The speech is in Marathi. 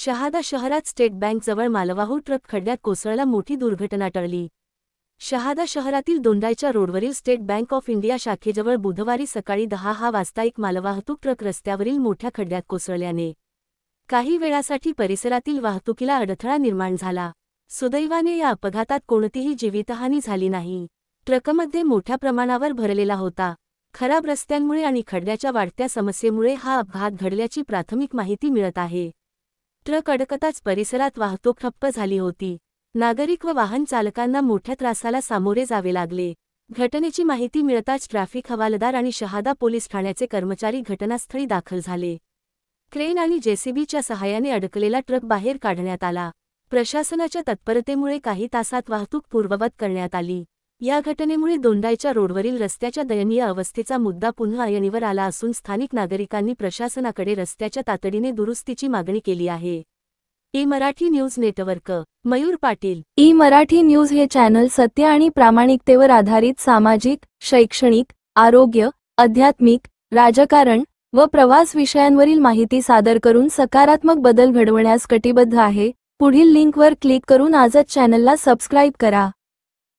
शहादा शहरात स्टेट बँक जवळ मालवाहू ट्रक खड्ड्यात कोसळला, मोठी दुर्घटना टळली। शहादा शहरातील दोंडाईच्या रोडवरील स्टेट बँक ऑफ इंडिया शाखेजवळ बुधवारी सकाळी 10 वाजता एक मालवाहतूक ट्रक रस्त्यावरील मोठ्या खड्ड्यात कोसळल्याने काही वेळासाठी परिसरातील वाहतुकीला अडथळा निर्माण झाला। सुदैवाने या अपघातात कोणतीही जीवितहानी झाली नाही। ट्रकमध्ये मोठ्या प्रमाणावर भरलेला होता। खराब रस्त्यांमुळे आणि खड्ड्याच्या वाढत्या समस्येमुळे हा अपघात घडल्याची प्राथमिक माहिती मिळत आहे। ट्रक अडकताच परिसरात वाहतूक ठप्प झाली होती। नागरिक व वाहन चालकांना मोठ्या त्रासाला सामोरे जावे लागले। घटनेची माहिती मिळताच ट्रॅफिक हवालदार आणि शहादा पोलीस ठाण्याचे कर्मचारी घटनास्थळी दाखल झाले। क्रेन आणि जेसीबीच्या सहाय्याने अडकलेला ट्रक बाहेर काढण्यात आला। प्रशासनाच्या तत्परतेमुळे काही तासात वाहतूक पूर्ववत करण्यात आली। या घटनेमुळे दोंडाईच्या रोडवरील रस्त्याच्या दयनीय अवस्थेचा मुद्दा पुन्हा ऐरणीवर आला असून स्थानिक नागरिकांनी प्रशासनाकडे रस्त्याच्या तातडीने दुरुस्तीची मागणी केली आहे। E Marathi news network, Mayur Patil. E Marathi news हे चॅनल सत्य आणि प्रामाणिकतेवर आधारित सामाजिक, शैक्षणिक, आरोग्य, आध्यात्मिक, राजकारण व प्रवास विषयांवरील माहिती सादर करून सकारात्मक बदल घडवण्यास कटिबद्ध आहे। पुढील लिंकवर क्लिक करून आजच चॅनलला सबस्क्राईब करा।